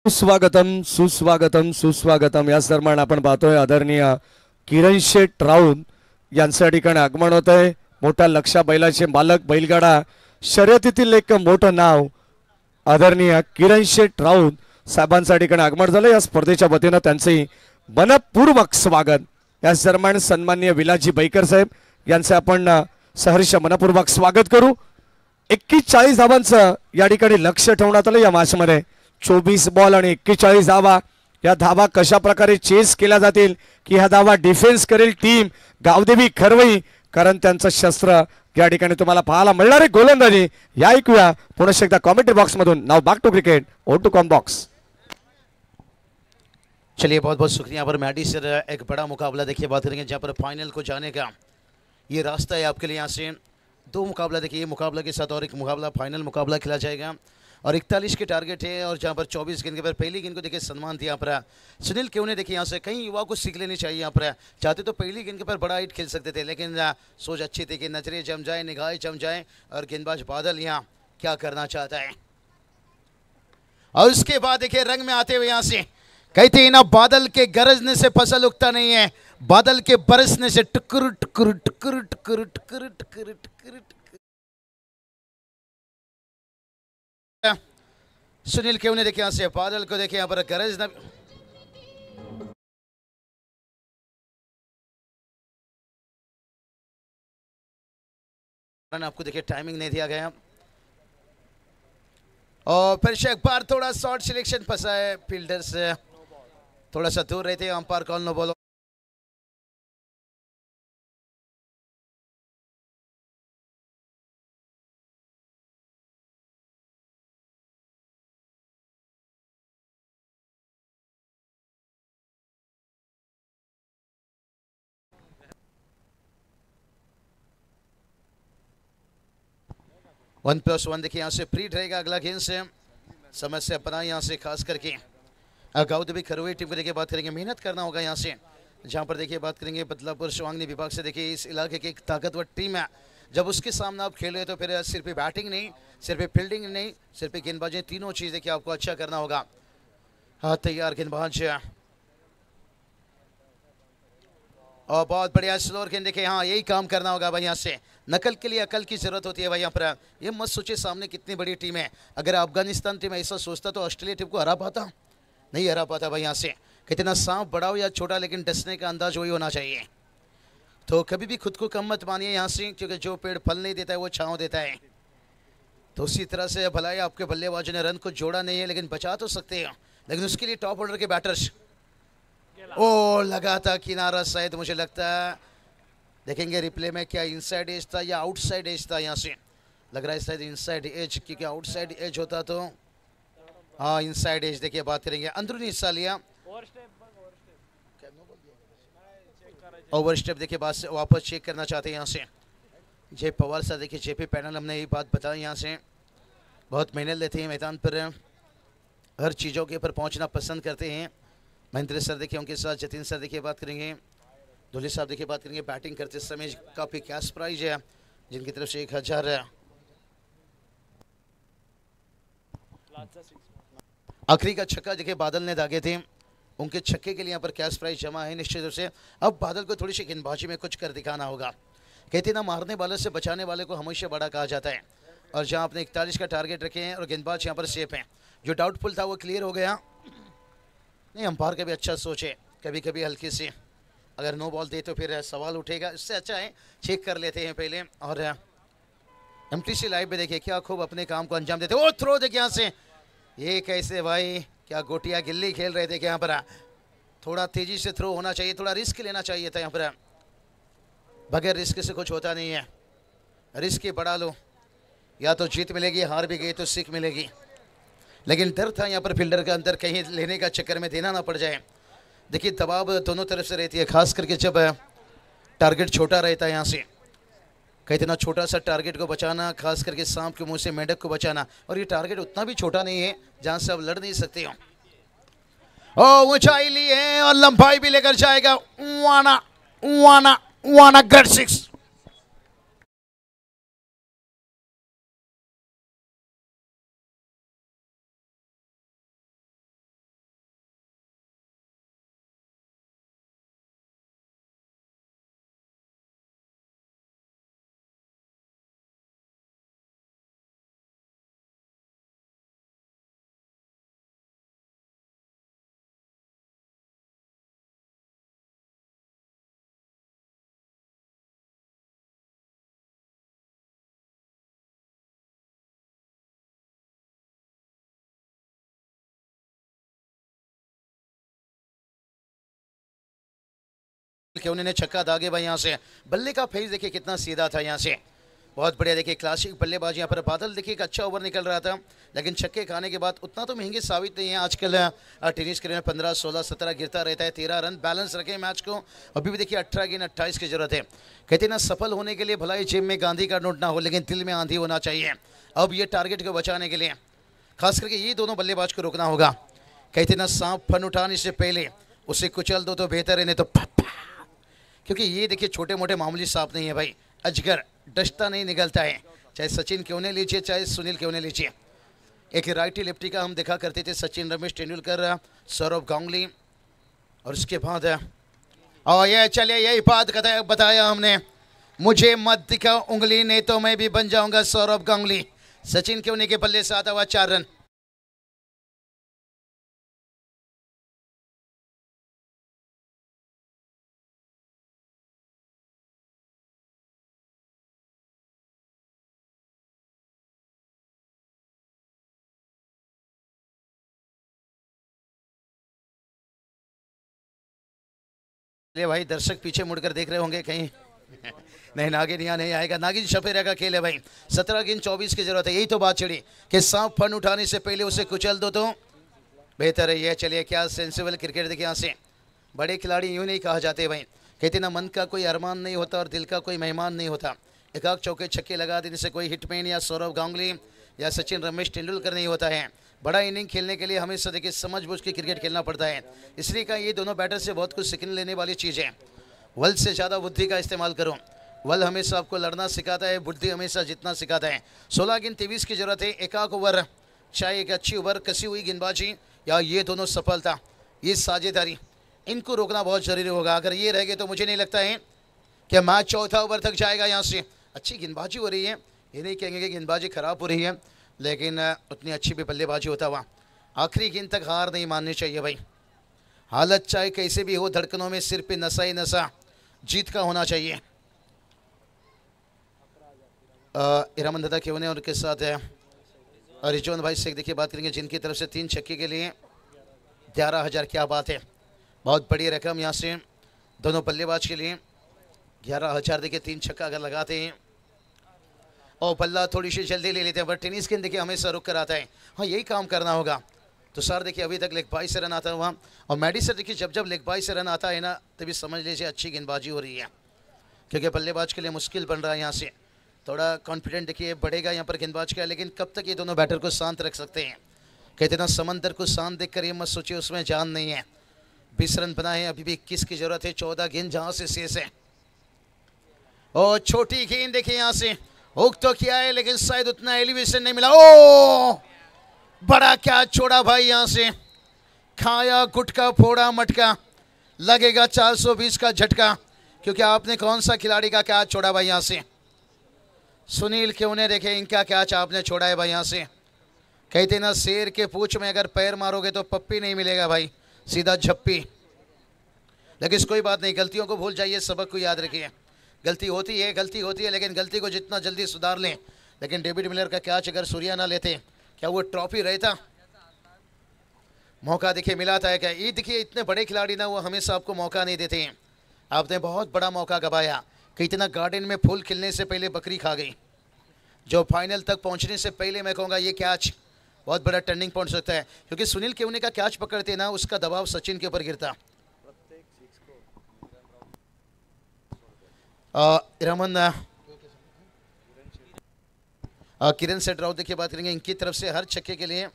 सुस्वागतम सुस्वागतम सुस्वागतम. या दरम्यान आपण पाहतोय आदरणीय किरण शेठ राऊत यांच्या ठिकाणी आगमन होत आहे. मोठ्या लक्षा बैलाचे मालक, बैलगाडा शर्यतीतील एक मोठं नाव आदरणीय किरण शेठ राऊत साहेबांच्या ठिकाणी आगमन झालं. या स्पर्धेच्या वतीनं त्यांचे मनपूर्वक स्वागत. याच दरम्यान सन्माननीय विलासजी बैकर साहेब यांचे आपण सहर्ष मनपूर्वक स्वागत करू. 41 धावांचं या ठिकाणी लक्ष ठेवण्यात आलं. या मॅच मध्ये 24 बॉल आणि 41 धावा. या धावा कशा प्रकारे चेस केल्या जातील की ह्या धावा डिफेन्स करेल टीम गावदेवी खरवई, कारण त्यांचं शस्त्र या ठिकाणी तुम्हाला पाहायला मिळणार आहे गोलंदाजी. या ऐकूया पुन्हा एकदा कॉमेंट्री बॉक्स मधून. Now back to cricket on to comm box. चलिए बहुत बहुत शुक्रिया पर मैडी सर. एक बड़ा मुकाबला देखिए बात करेंगे जहाँ पर फाइनल को जाने का ये रास्ता है आपके लिए. यहाँ से 2 मुकाबला देखिए, ये मुकाबला के साथ और एक मुकाबला फाइनल मुकाबला खेला जाएगा और 41 के टारगेट है. और जहाँ पर 24 गेंद के पर पहली गेंद को देखिए सम्मान दिया पर सुनील केव ने देखिए यहाँ से कई युवाओं को सीख लेनी चाहिए. यहाँ पर चाहते तो पहली गेंद के पर बड़ा हिट खेल सकते थे, लेकिन सोच अच्छी थी कि नजरें जम जाए, निगाहें जम जाए. और गेंदबाज बादल यहाँ क्या करना चाहता है. और उसके बाद देखिए रंग में आते हुए यहाँ से कहते हैं ना, बादल के गरजने से फसल उगता नहीं है, बादल के बरसने से टुकुर टुकुर टुकुर टुकुर टुकुर टुकुर टुकुर. सुनील केव ने देखिए यहाँ से बादल को देखिए यहाँ पर गरज न आपको देखिए टाइमिंग नहीं दिया गया. और फिर से एक बार थोड़ा शॉर्ट सिलेक्शन फंसा है, फील्डर से थोड़ा सा दूर रहते हैं. Umpire call no ball. +1 देखिए यहाँ से फ्री रहेगा अगला गेंद से. समस्या बना यहाँ से खास करके गावदेवी खरवई टीम को देखिए बात करेंगे. मेहनत करना होगा यहाँ से. जहाँ पर देखिए बात करेंगे बदलापुर शिवांगनी विभाग से देखिए इस इलाके की एक ताकतवर टीम है. जब उसके सामने आप खेल रहे तो फिर सिर्फ बैटिंग नहीं, सिर्फ फील्डिंग नहीं, सिर्फ गेंदबाजी, तीनों चीज़ देखिए आपको अच्छा करना होगा. हाँ तैयार गेंदबाज और बहुत बढ़िया स्लोअर गेंद देखिए. हाँ यही काम करना होगा भाई. यहाँ से नकल के लिए अकल की जरूरत होती है भाई. यहाँ पर ये मत सोचिए सामने कितनी बड़ी टीम है. अगर अफगानिस्तान टीम ऐसा सोचता तो ऑस्ट्रेलिया टीम को हरा पाता, नहीं हरा पाता भाई. यहाँ से कितना सांप बड़ा हो या छोटा, लेकिन डसने का अंदाज वही होना चाहिए. तो कभी भी खुद को कम मत मानिए यहाँ से, क्योंकि जो पेड़ फल नहीं देता है वो छाँव देता है. तो उसी तरह से भलाई आपके बल्लेबाजों ने रन को जोड़ा नहीं है, लेकिन बचा तो सकते हैं. लेकिन उसके लिए टॉप ऑर्डर के बैटर्स. ओ लगा था किनारा शायद, मुझे लगता है देखेंगे रिप्ले में क्या इनसाइड एज था या आउटसाइड एज था. यहाँ से लग रहा है शायद इनसाइड एज, क्योंकि आउटसाइड एज होता तो हाँ इनसाइड एज. देखिए बात करेंगे अंदरूनी हिस्सा लिया, ओवर स्टेप देखिए वापस चेक करना चाहते हैं यहाँ से जय पवार सर. देखिए जेपी पैनल हमने ये बात बताई, यहाँ से बहुत मेहनत लेते हैं मैदान पर, हर चीज़ों के ऊपर पहुँचना पसंद करते हैं. महेंद्र सर देखिए उनके साथ जतिन सर देखिए बात करेंगे. धोली साहब देखिए बात करेंगे. बैटिंग करते समय काफ़ी कैश प्राइज है जिनकी तरफ से 1000 है. आखिरी का छक्का देखिए बादल ने दागे थे, उनके छक्के के लिए यहाँ पर कैश प्राइज जमा है निश्चित रूप से. अब बादल को थोड़ी सी गेंदबाजी में कुछ कर दिखाना होगा. कहते ना मारने वाले से बचाने वाले को हमेशा बड़ा कहा जाता है. और जहाँ आपने 41 का टारगेट रखे हैं और गेंदबाज यहाँ पर सेफ हैं. जो डाउटफुल था वो क्लियर हो गया. नहीं अंपायर का भी अच्छा सोच है, कभी कभी हल्की सी अगर नो बॉल दे तो फिर सवाल उठेगा. इससे अच्छा है चेक कर लेते हैं पहले. और एमटीसी लाइव में देखिए क्या खूब अपने काम को अंजाम देते. वो थ्रो देखिए यहाँ से, ये कैसे भाई, क्या गोटिया गिल्ली खेल रहे थे क्या. यहाँ पर थोड़ा तेजी से थ्रो होना चाहिए, थोड़ा रिस्क लेना चाहिए था. यहाँ पर बगैर रिस्क से कुछ होता नहीं है. रिस्क ही बढ़ा लो, या तो जीत मिलेगी, हार भी गई तो सीख मिलेगी. लेकिन डर था यहाँ पर फील्डर के अंदर कहीं लेने का चक्कर में देना ना पड़ जाए. देखिए दबाव दोनों तरफ से रहती है, खास करके जब टारगेट छोटा रहता है. यहाँ से कहते ना छोटा सा टारगेट को बचाना, खास करके सांप के मुंह से मेंढक को बचाना. और ये टारगेट उतना भी छोटा नहीं है जहाँ से आप लड़ नहीं सकते हो. ओ ऊंचाई ली है और लंबाई भी लेकर जाएगा. वाना वाना वाना ग्रेट 6. केवने ने छक्का दागे भाई यहाँ से। बल्ले का फेस देखिए कितना सीधा था यहाँ से, बहुत बढ़िया। देखिए क्लासिक बल्लेबाजी यहाँ पर। बादल देखिए एक अच्छा ओवर निकल रहा था, लेकिन छक्के खाने के बाद उतना तो महंगे साबित नहीं है। आजकल टेनिस के लिए 15, 16, 17 गिरता रहता है। 13 रन बैलेंस रखे मैच को। अभी भी देखिए 18 गेंद 28 की जरूरत है। कहते ना सफल होने के लिए भलाई जेब में गांधी का नोट ना हो, लेकिन दिल में आंधी होना चाहिए। अब ये टारगेट को बचाने के लिए खास करके ये दोनों बल्लेबाज को रोकना होगा। कहते ना सांप फन उठाने से पहले उसे कुचल दो तो बेहतर है, नहीं तो क्योंकि ये देखिए छोटे मोटे मामूली सांप नहीं है भाई। अजगर डसता नहीं निकलता है, चाहे सचिन क्यों नहीं लीजिए, चाहे सुनील क्यों नहीं लीजिए। एक राइटी लेफ्टी का हम देखा करते थे, सचिन, रमेश तेंदुलकर, सौरभ गांगुली, और उसके बाद और ये चलिए यही बात बताया हमने, मुझे मत दिखा उंगली नहीं तो मैं भी बन जाऊंगा सौरभ गांगुली। सचिन क्यों नहीं के बल्ले से आता हुआ 4 रन। भाई दर्शक पीछे मुड़कर देख रहे होंगे कहीं नहीं नागिन यहाँ नहीं आएगा। नागिन शफेरा का खेल है भाई। 17 गेंद 24 की जरूरत है। यही तो बात छिड़ी कि सांप फन उठाने से पहले उसे कुचल दो तो बेहतर है। ये चलिए क्या सेंसिबल क्रिकेट देखिए यहाँ से। बड़े खिलाड़ी यूं नहीं कहा जाते भाई। कहते ना मन का कोई अरमान नहीं होता और दिल का कोई मेहमान नहीं होता। एकाक चौके छक्के लगा देने से कोई हिटमैन या सौरभ गांगुली या सचिन, रमेश तेंदुलकर नहीं होता है। बड़ा इनिंग खेलने के लिए हमेशा देखिए समझ बूझ के क्रिकेट खेलना पड़ता है। इसलिए का ये दोनों बैटर से बहुत कुछ सीखने लेने वाली चीज़ है। वल से ज़्यादा बुद्धि का इस्तेमाल करो। वल हमेशा आपको लड़ना सिखाता है, बुद्धि हमेशा जितना सिखाता है। 16 गेंद 23 की जरूरत है। एकाक ओवर, चाहे एक अच्छी ओवर, कसी हुई गेंदबाजी या ये दोनों सफलता, ये साझेदारी, इनको रोकना बहुत जरूरी होगा। अगर ये रह गए तो मुझे नहीं लगता है कि मैच चौथा ओवर तक जाएगा। यहाँ से अच्छी गेंदबाजी हो रही है, ये नहीं कहेंगे कि गेंदबाजी खराब हो रही है, लेकिन उतनी अच्छी भी बल्लेबाजी होता हुआ आखिरी गेंद तक हार नहीं माननी चाहिए भाई। हालत चाहे कैसे भी हो, धड़कनों में सिर पे नशा ही नशा जीत का होना चाहिए। इरामन दादा केवने और उनके साथ है रिजवान भाई से देखिए बात करेंगे, जिनकी तरफ से 3 छक्के के लिए 11,000। क्या बात है, बहुत बड़ी रकम यहाँ से दोनों बल्लेबाज के लिए। 11,000 देखिए 3 छक्का अगर लगाते हैं और बल्ला थोड़ी सी जल्दी ले लेते हैं, बट टेनिस गेंद देखिए हमेशा रुक कर आता है। हाँ यही काम करना होगा। तो सर देखिए अभी तक लेग बाई से रन आता हुआ, और मैडी सर देखिए जब लेग बाई से रन आता है ना तभी समझ लीजिए अच्छी गेंदबाजी हो रही है, क्योंकि बल्लेबाज के लिए मुश्किल बन रहा है। यहाँ से थोड़ा कॉन्फिडेंट देखिए बढ़ेगा यहाँ पर गेंदबाज का, लेकिन कब तक ये दोनों बैटर को शांत रख सकते हैं। कहते ना समंदर को शांत देख कर ये मत सोचिए उसमें जान नहीं है। 20 रन बनाए, अभी भी 21 की जरूरत है। 14 गेंद जहाँ से शेष है। और छोटी गेंद देखिए यहाँ से हुक तो किया है, लेकिन शायद उतना एलिवेशन नहीं मिला। ओ बड़ा क्या छोड़ा भाई, यहाँ से खाया गुटका फोड़ा मटका, लगेगा 420 का झटका, क्योंकि आपने कौन सा खिलाड़ी का क्या छोड़ा भाई। यहाँ से सुनील क्यों ने देखे इनका कैच आपने छोड़ा है भाई। यहाँ से कहते ना शेर के पूंछ में अगर पैर मारोगे तो पप्पी नहीं मिलेगा भाई, सीधा झप्पी। लेकिन कोई बात नहीं, गलतियों को भूल जाइए, सबक को याद रखिए। गलती होती है, लेकिन गलती को जितना जल्दी सुधार लें। लेकिन डेविड मिलर का कैच अगर सूर्या ना लेते, क्या वो ट्रॉफी रहता? मौका देखिए मिला था क्या? ये देखिए इतने बड़े खिलाड़ी ना वो हमेशा आपको मौका नहीं देते हैं। आपने बहुत बड़ा मौका गवाया कि इतना गार्डन में फूल खिलने से पहले बकरी खा गई। जो फाइनल तक पहुंचने से पहले मैं कहूँगा ये कैच बहुत बड़ा टर्निंग पॉइंट सकता है, क्योंकि सुनील केवने का कैच पकड़ते ना उसका दबाव सचिन के ऊपर गिरता। रमन किरण सेठ राउत देखिए बात करेंगे, इनकी तरफ से हर छक्के के लिए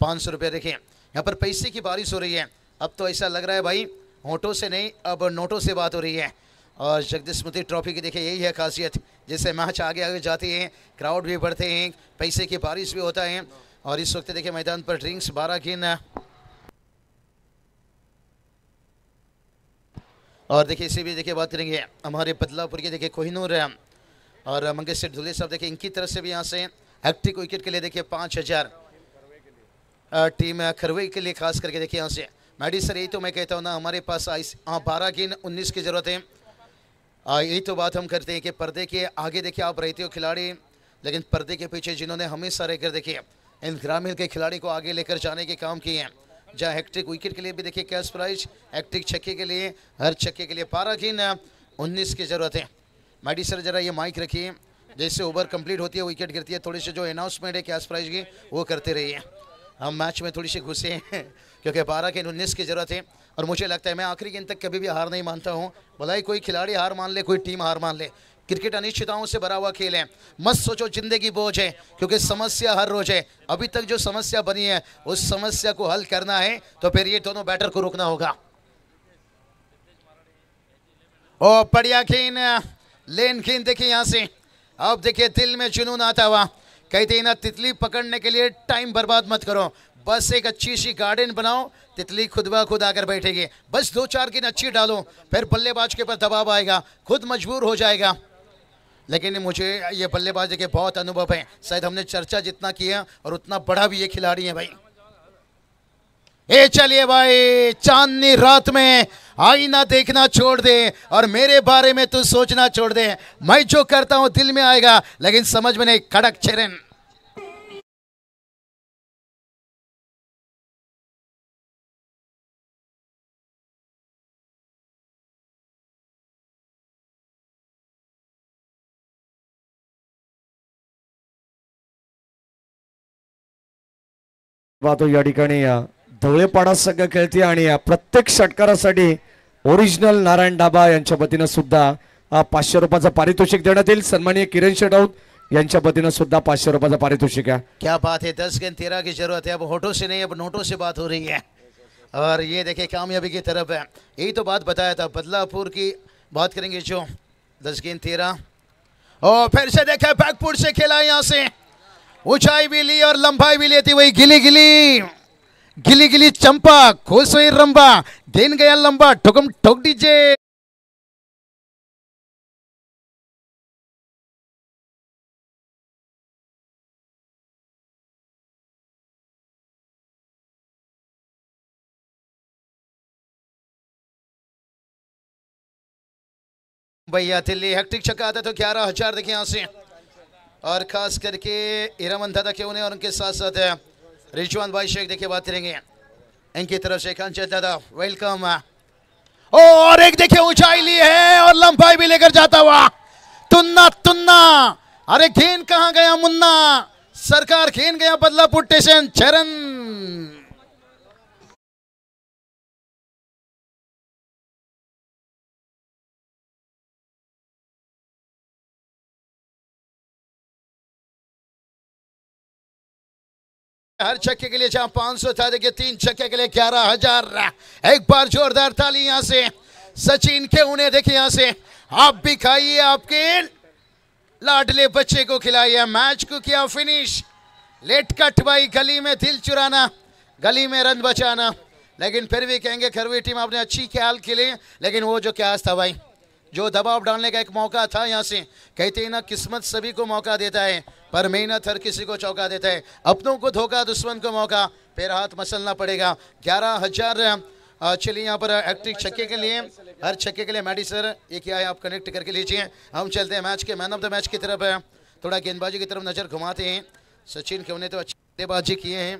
500 रुपये। देखिए यहाँ पर पैसे की बारिश हो रही है। अब तो ऐसा लग रहा है भाई होठों से नहीं, अब नोटों से बात हो रही है। और जगदीश स्मृति ट्रॉफी की देखिए यही है खासियत, जैसे मैच आगे आगे जाते हैं क्राउड भी बढ़ते हैं, पैसे की बारिश भी होता है। और इस वक्त देखिए मैदान पर ड्रिंक्स 12 गेंद। और देखिए इसी भी देखिए बात करेंगे हमारे बदलापुर के देखिए कोहिनूर और मंगेश सेठ धुले साहब, देखिए इनकी तरफ से भी यहाँ से हैट्रिक विकेट के लिए देखिए 5,000 टीम खरवई के लिए खास करके देखिए यहाँ से। मैडी सर यही तो मैं कहता हूँ ना, हमारे पास 12 गेंद 19 की ज़रूरत है। यही तो बात हम करते हैं कि पर्दे के आगे देखिए आप रहते हो खिलाड़ी, लेकिन पर्दे के पीछे जिन्होंने हमेशा रहकर देखिए इन ग्रामीण के खिलाड़ी को आगे लेकर जाने के काम किए हैं, जहाँ हैट्रिक विकेट के लिए भी देखिए कैश प्राइज, हैट्रिक छक्के के लिए, हर छक्के के लिए 12 की 19 की ज़रूरत है। माइडी सर जरा ये माइक रखिए, जैसे ओवर कंप्लीट होती है विकेट गिरती है, थोड़ी सी जो अनाउंसमेंट है कैश प्राइज की वो करते रहिए। हम मैच में थोड़ी सी घुसे हैं क्योंकि 12 के 19 की ज़रूरत है और मुझे लगता है मैं आखिरी गेंद तक कभी भी हार नहीं मानता हूँ। भला ही कोई खिलाड़ी हार मान ले, कोई टीम हार मान ले, क्रिकेट अनिश्चितताओं से भरा हुआ खेल है। मत सोचो जिंदगी बोझ है, क्योंकि समस्या हर रोज है। अभी तक जो समस्या बनी है उस समस्या को हल करना है तो फिर ये दोनों बैटर को रोकना होगा। ओ बढ़िया गेंद, लेन गेंद देखिए यहाँ से। अब देखिए दिल में जुनून आता हुआ, कहते हैं ना तितली पकड़ने के लिए टाइम बर्बाद मत करो, बस एक अच्छी सी गार्डन बनाओ, तितली खुद ब खुद आकर बैठेगी। बस 2-4 गेंद अच्छी डालो, फिर बल्लेबाज के ऊपर दबाव आएगा, खुद मजबूर हो जाएगा। लेकिन मुझे ये बल्लेबाज के बहुत अनुभव है, शायद हमने चर्चा जितना किया और उतना बड़ा भी ये खिलाड़ी है भाई। ए चलिए भाई, चांदनी रात में आईना देखना छोड़ दे और मेरे बारे में तू सोचना छोड़ दे। मैं जो करता हूं दिल में आएगा, लेकिन समझ में नहीं। खड़क चरण पाहतो या ठिकाणी धवळेपाडा संघ खेळते आणि या प्रत्येक षटकारासाठी ओरिजिनल नारायण डाबा यांच्या वतीनं सुद्धा 500 रुपयाचं पारितोषिक देण्यात येईल। सन्माननीय किरण शेट राऊत यांच्या वतीनं सुद्धा 500 रुपयाचं पारितोषिक आहे। क्या बात है, 10 गेंद 13 की जरूरत है। अब होठों से नहीं, अब नोटों से बात हो रही है और ये देखिए कामयाबी की तरफ है। यही तो बात बताया था, बदलापुर की बात करेंगे जो 10 गेंद 13 और फिर से देखा बैकफुट से खेला, यहाँ से ऊंचाई भी ली और लंबाई भी लेती हुई। गिली गिली गिली गिली चंपा, खुश हुई रंबा, गेंद गया लंबा, ठुकम ठोक दीजिए। भैया दिल्ली हैट्रिक छक्का आता तो 11,000 देखिए यहाँ से, और खास करके इरामन दादा क्यों नहीं और उनके साथ साथ रिजवान भाई शेख देखिए बात करेंगे इनकी तरफ से। कांचन दादा वेलकम। और एक देखिए ऊंचाई ली है और लंबाई भी लेकर जाता हुआ तुन्ना तुन्ना। अरे गेंद कहां गया मुन्ना, सरकार गेंद गया बदलापुर स्टेशन। चरण हर छक्के के लिए जहां 500 था, देखिए 3 छक्के के लिए 11,000। एक बार जोरदार ताली यहां से सचिन के उन्हें देखिए यहाँ से। आप भी खाइए, आपके लाडले बच्चे को खिलाइए। मैच को किया फिनिश, लेट कट भाई, गली में दिल चुराना, गली में रन बचाना। लेकिन फिर भी कहेंगे खरवी टीम आपने अच्छी ख्याल के लिए, लेकिन वो जो क्या था भाई, जो दबाव डालने का एक मौका था यहाँ से। कहते हैं ना किस्मत सभी को मौका देता है पर मेहनत हर किसी को चौका देता है। अपनों को धोखा, दुश्मन को मौका, फिर हाथ मसलना पड़ेगा। 11,000 चलिए यहाँ पर एक्टिव छक्के के लिए, हर छक्के के लिए मैडी सर ये क्या है आप कनेक्ट करके लीजिए। हम चलते हैं मैच के मैन ऑफ द मैच की तरफ। थोड़ा गेंदबाजी की तरफ नजर घुमाते हैं। सचिन के उन्हें तो अच्छी गेंदबाजी किए हैं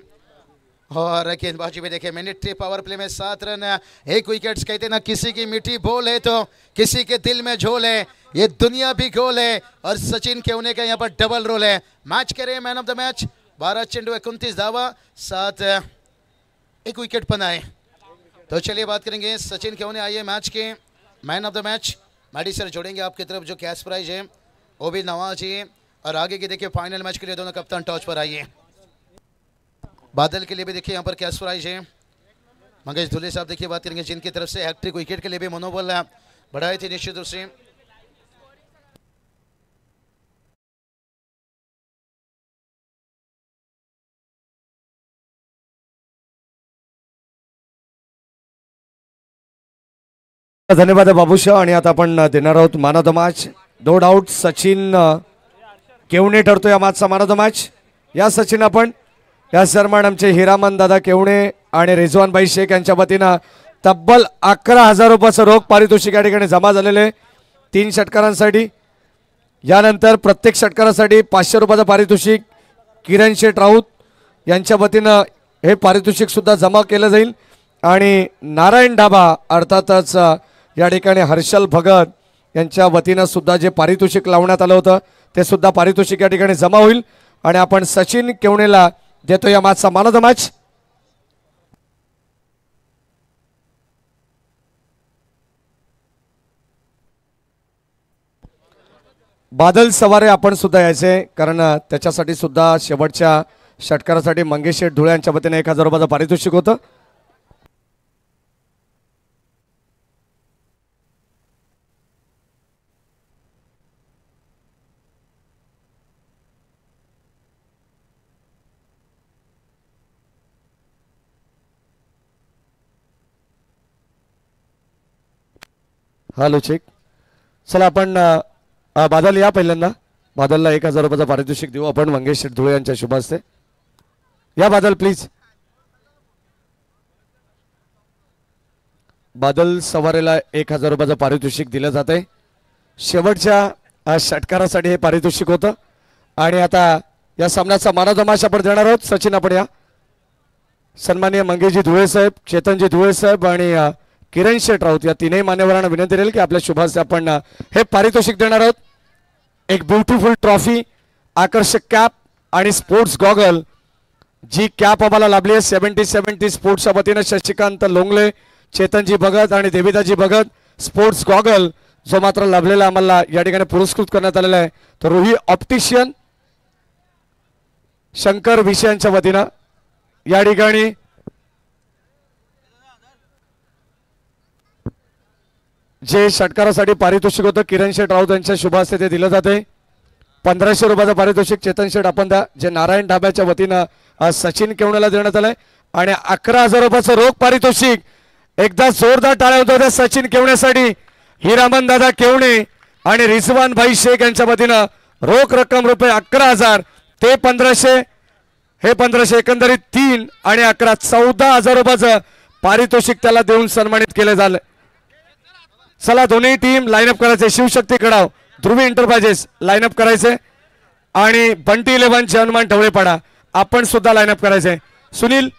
और गेंदबाजी में देखे मिनट पावर प्ले में 7 रन 1 विकेट। कहते हैं ना किसी की मीठी बोल है तो किसी के दिल में झोल है, ये दुनिया भी गोल है और सचिन के उन्हें का यहाँ पर डबल रोल है। मैच करें मैन ऑफ द मैच, 12 चेंडू 29 धावा, 7 1 विकेट बनाए। तो चलिए बात करेंगे सचिन के उन्हें आइए मैच के man of the match. Maddy sir जोड़ेंगे आपकी तरफ जो कैश प्राइज है वो भी नवाजिए। और आगे की देखिए फाइनल मैच के लिए दोनों कप्तान टॉच पर आइए। बादल के लिए भी देखिए यहाँ पर कैश प्राइज है। मंगेश धुले साहब देखिए बात करेंगे जिनकी तरफ से हैट्रिक विकेट के लिए भी मनोबल बढ़ाए थे निश्चित रूप से। धन्यवाद बाबूशाह। आणि आता आपण देणार आहोत man of the match. No doubt Sachin Kevane ठरतो या मॅचचा मॅन ऑफ द मॅच। या सचिन आपण या सन्मान आमचे हिरामन दादा केवणे आणि रिजवान भाई शेख यांच्या वतीनं तब्बल 11,000 रुपयाचं रोख पारितोषिक या ठिकाणी जमा झालेले 3 षटकारांसाठी। यानंतर प्रत्येक षटकारासाठी 500 रुपयाचं पारितोषिक किरण शेठ राऊत यांच्या वतीनं हे पारितोषिक सुद्धा जमा केलं जाईल आणि नारायण ढाबा अर्थातच या ठिकाणी हर्षल भगत यांच्या वतीनं सुद्धा जे पारितोषिक लावण्यात आलं होतं ते सुद्धा पारितोषिक या ठिकाणी जमा होईल आणि आपण सचिन केवणेला देतो या मॅचचा man of the match. Badal Saware आपण सुद्धा यायचे कारण त्याच्यासाठी सुद्धा शेवटच्या षटकारासाठी मंगेश शेठ धुळे यांच्या वतीने 1000 रुपयाचं पारितोषिक होतं. Hello check. चला आपण बादल या पहिल्यांदा. बादलला 1000 रुपयाचं पारितोषिक देऊ आपण मंगेश शेठ धुळे यांच्या शुभ हस्ते. या बादल प्लीज. बादल सवारेला 1000 रुपयाचं पारितोषिक दिलं जात आहे. शेवटच्या षटकारासाठी हे पारितोषिक होतं आणि आता या सामन्याचा मॅन ऑफ द मॅच आपण देणार आहोत. सचिन आपण या. सन्माननीय मंगेशजी धुळे साहेब, चेतनजी धुळे साहेब आणि किरण शेठ राऊत या तीनही मान्यवरांना विनंती राहील की आपल्या शुभ हस्ते आपण हे पारितोषिक देणार आहोत. एक ब्युटिफुल ट्रॉफी, आकर्षक कॅप आणि स्पोर्ट्स गॉगल. जी कॅप आम्हाला लाभली आहे 70-70 स्पोर्ट्सच्या वतीनं शशिकांत लोंगले, चेतनजी भगत आणि देविदाजी भगत. स्पोर्ट्स गॉगल जो मात्र लाभलेला आम्हाला या ठिकाणी पुरस्कृत करण्यात आलेला आहे तो रुही ऑप्टिशियन शंकर विषयांच्या वतीनं या ठिकाणी जे षटकारासाठी पारितोषिक होतं किरण शेठ राऊत यांच्या शुभ हस्ते ते दिलं जाते. 1500 रुपयाचं पारितोषिक चेतन शेठ आपण द्या जे नारायण ढाब्याच्या वतीनं सचिन केवणेला देण्यात आलंय आणि 11,000 रुपयाचं रोख पारितोषिक. एकदा जोरदार टाळ्या होत्या त्या सचिन केवणेसाठी. हिरामन दादा केवणे आणि रिजवान भाई शेख यांच्या वतीनं रोख रक्कम रुपये 11,000 ते 1500 हे 1500 एकंदरीत 3 आणि 11 14,000 रुपयाचं पारितोषिक त्याला देऊन सन्मानित केले झाले. चला दोन्ही टीम लाईनअप करायचे. शिवशक्ती कडाव, ध्रुवी एंटरप्राइजेस लाईनअप करायचे आणि बंटी 11 हनुमान ढवळेपाडा आपण सुद्धा लाईनअप करायचे. सुनील